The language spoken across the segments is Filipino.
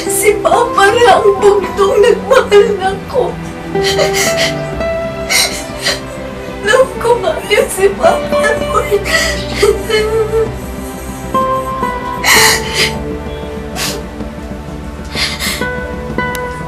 Si Papa na ang bugtong nagmahal na ko. Love ko kayo si Papa.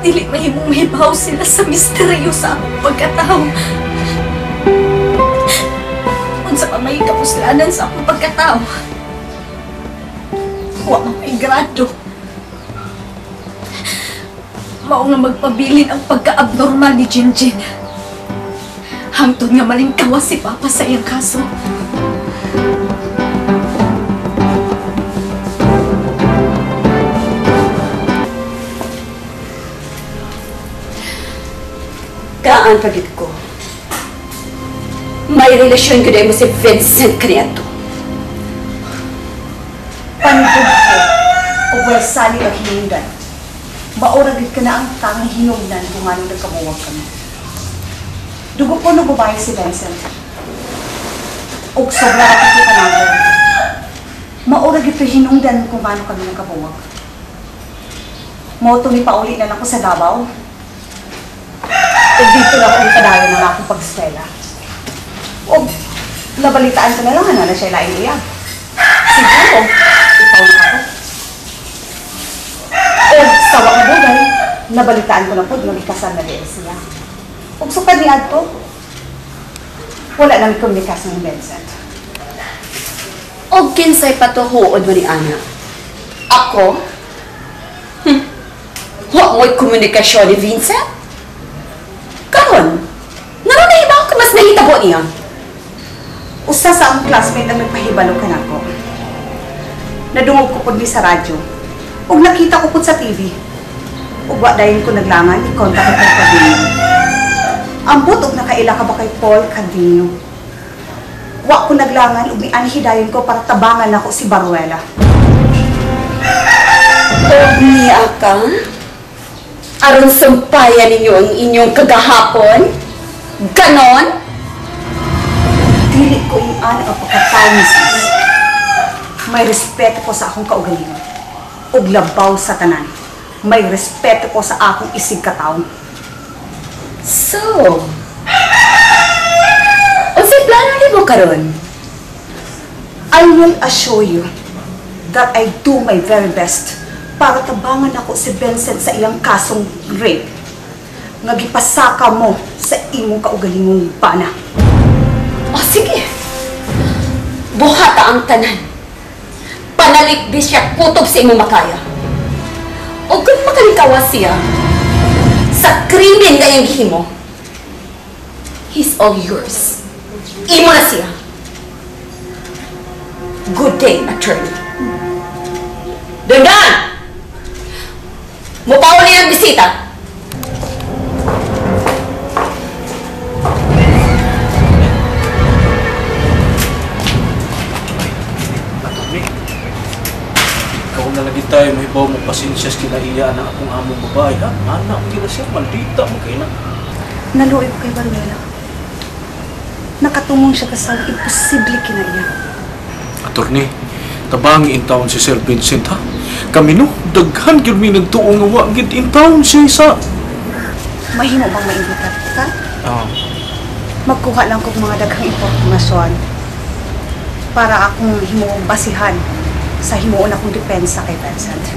Dili mahimong mahibaw sila sa misteryo sa akong pagkatao. Unsa pa may kapuslanan sa akong pagkatao. Wa man may grado. Mao nga magpabilin ang pagka-abnormal ni Jinjin. Hangtod nga malingkawas si Papa sa iyang kaso. Kaan pagit ko. May relasyon ko mo si Vincent Criato. Panitog ko o wesali ang hinungdan. Mauragid ka na ang tangang hinungdan kung ano nagkamuwag kami. Dugo po ng babae si Vincent. O sobra ka ka natin. Mauragid ka hinungdan kung ano kami nagkamuwag. Mo itong ipauli na lang ko sa Davao. Dito na akong kadayo ng akong pag-stela. O, nabalitaan ko na lang na siya laing iyan. Siguro, ikaw na ako. O, sawa ka doon, nabalitaan ko na po nung ikasal na din siya. O, so kaniad ko, wala nang komunikasyon ng Vincent. O kinsay patuhuod mo ni Ana. Ako? Wa mo'y komunikasyon ni Vincent? Karon, naroon ba ako mas nahitabo niya? Usa sa akong classmate ang nagpahibalo ka na ko. Nadungog ko po ni sa radyo. Ug nakita ko po sa TV. Ug wa dayon ko naglangan, i-contact ko kay Cadino. Ambot ug nakaila ka ba kay Paul Cadino? Wa ko naglangan ug mianhidayon ko para tabangan ako si Baruela. Ug niya ka? Aron sampayan ninyo ang inyong kagahapon? Ganon? Dili ko iyan ang pagkatao ni sis. May respeto ko sa akong kaugalingon. Ug labaw sa tanan. May respeto ko sa akong isig kataon. So, unsay plano nimo karon? I will assure you that I do my very best para tabangan ako si Vincent sa iyang kasong rape. Nga gipasaka mo sa imong kaugalingong bana. O sige, buhata ang tanan. Panalikbis siya kutob sa imong makaya. O kung makalikawas siya sa krimen ngayong gihimo, he's all yours. Imo na siya. Good day, attorney. Dandan! Mupaw niya ang bisita. Attorney, ikaw na lagi tayo may bawa mo pasensya sa kinaiya na akong among babae, ha? Anak mo siya, maldita mo kayo na. Naluoy ko kay Baruela. Nakatumong siya kasal, imposible kinaiya. Attorney, tabangi in town si Sir Vincent, ha? Kami no, daghan gyud mi nagtuong nga wa gid in town siya sa... Mahimo bang maimbita ka? Magkuha lang kong mga daghang impormasyon para akong himuong basihan sa himuon akong depensa kay Vincent.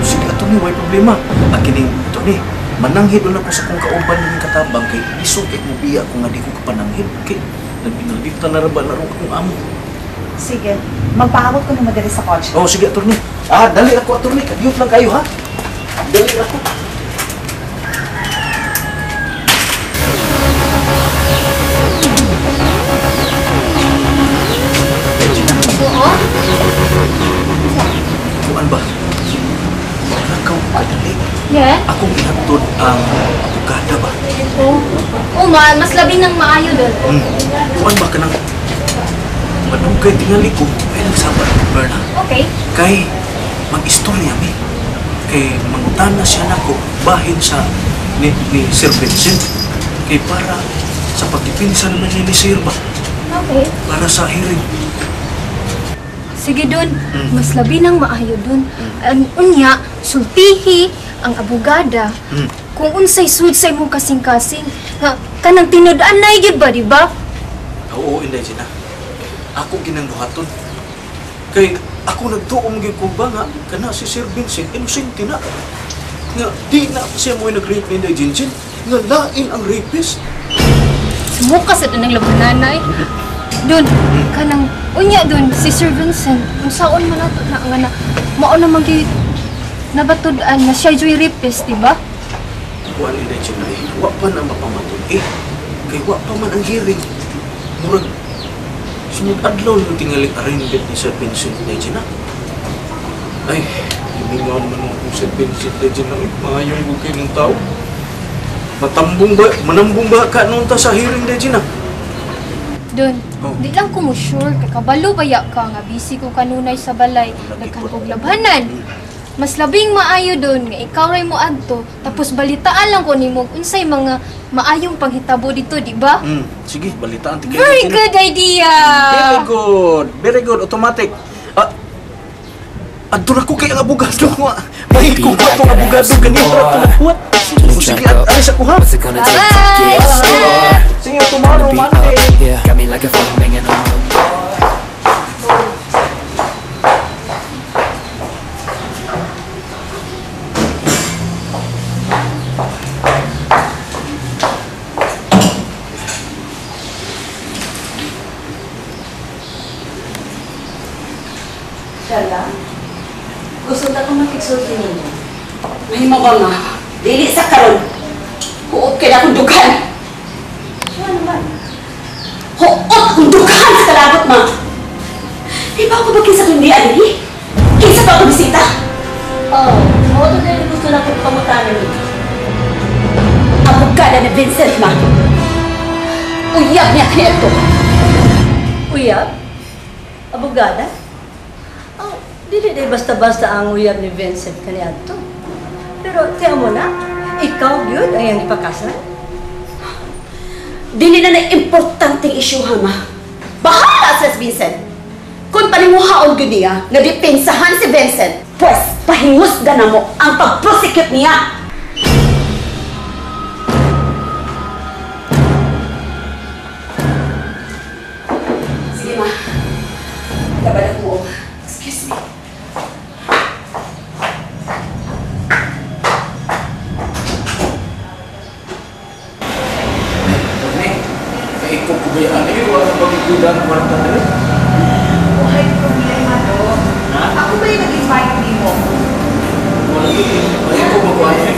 Sige, attorney, may problema. Akining, attorney, mananghid na ko sa kong kauban ng katabang kay isukit mo biya kung nga di ko kapananghid. Okay, nagpinalita na raba na rin akong amo. Sige, magpahabot ko na madali sa kotse. Oh, sige, attorney. Dali ako, attorney. Kadiyot lang kayo, ha? Dali ako. Oo? Kuan ba? Wala kang kadali. Yeah? Akong ihatod ang abogada ba? Oo. Oo, mas labing nang maayo doon. Kuan ba ka nang madugay tingali ko? Ay, nagsabat ko, Berna. Okay. Kay mag-istorya mi. Kay mangutana siya nako bahin sa ni Sir Vincent. Kay para sa pagdipinsa naman niya ni Sir ba? Okay. Para sa hearing. Sige dun, mas labi nang maayo dun. Unya, sultihi ang abogada. Kung unsay sud sa imong kasing-kasing, nga kanang tinud-an na gyud ba, di ba? Oo, Inday Gina. Ako ginangbuhaton. Kay ako nagtuom gyud ko ba nga kana si Sir Vincent inosente na. Nga di na siya mo nag-rape ni Inday Jinjin. Nga lain ang rapist. Sumuka sa tanang labananay. Dun, kanang unya dun si Sir Vincent. Kung saon man nato na nga na mao na magi nabatud-an na siya joy rapist, di ba? Kuan Inday Gina, wa pa na mapamatud kay wa pa man ang hearing. Murag sunod adlaw yung tingali arraignment ni Sir Vincent Inday Gina. Ay, hiningaw man ako Sir Vincent Inday Gina. Mahayong bukay ng tao. Manambong ba ka noon ta sa hearing Inday Gina? Dun, di lang ko mo sure, kay kabalo baya ka nga busy ko kanunay sa balay, nagkanpog labhanan. Mas labing maayo dun nga ikaw ray mo adto, tapos balitaan lang ko nimo unsay mga maayong panghitabo dito, di ba? Sige, balitaan ti Very good idea. Very good, automatic. Adto na ko kay ang abogado nga. Mahit ko ba itong abogado ganito at tumapuat? Sige, alis ako ha. Bye! Sige, tomorrow, Monday. Yeah, got me like a phone ringing on. Dala, gusto na kong makiksulti ninyo. Mahimo ba nga? Dili sa karon. Huot kay akong dughan. Ano naman? Huot akong dughan sa kalabot, ma. Di ba ako magkisa kundi ali? Kinsa pa ako bisita? Oo, ito din gusto na kong pamutanan nito. Abogada na Vincent, ma. Uyab niya kaya ito. Uyab? Abogada? Oh, dili basta-basta ang uyab ni Vincent kaniadto. Pero tiyan mo na, ikaw yun ang iyang ipakasan. Dili na importanteng isyu, ha, ma. Bahala sa Vincent. Kung panimuhaon ko niya, nga depensahan si Vincent, pues, pahingusga na mo ang pag-prosecute niya. Sige, ma. Kabala ko. Excuse me. Ikaw ko ba yan? Ay, wala na pagkikuda ng kwarta na rin. Buhay problema do. Ako ba yung nag-invite mo? Wala ikaw magwala.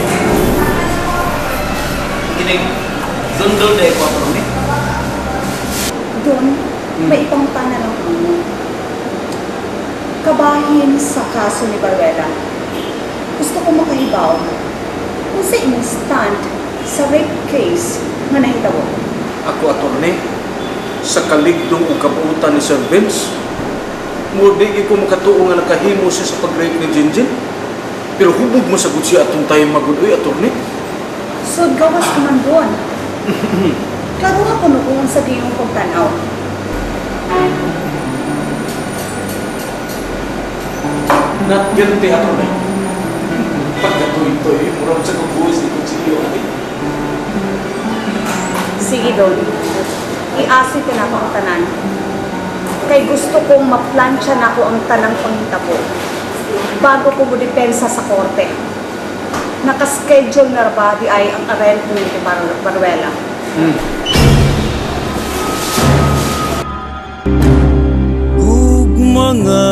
Kinig, doon na ikaw ako rin. Doon, may ipangutan na lang mo. Kabahin sa kaso ni Baruela. Gusto ko makahibaw kung sa imong stand sa rape case nga nahitabo. Ako attorney, sa kaligdong o kabuutan ni Sir Vince, muli ko makatuo nga nakahimo siya sa pag-rape ni Jinjin. Pero hubog mo sa siya atong tayo maguloy, attorney. So, gawas ka man doon. Klaro nga kung noon sa diyong pagtanaw. Not guilty, attorney. Pagkatuloy-toy, murang sa kubuhis ni Consilio, Sige, Dolly. I-asit ka na ako ang tanan. Kay gusto kong maplansya na ako ang tanang panghitabo bago ko mo depensa sa korte. Nakaschedule na ba di ay ang arraignment ni Baruela. Ug mga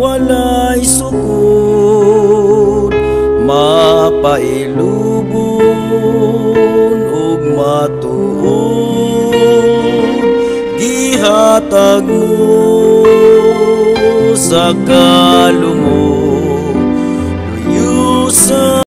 walay sukod, mapailubon ug matuod, gihatag mo sa kalungan.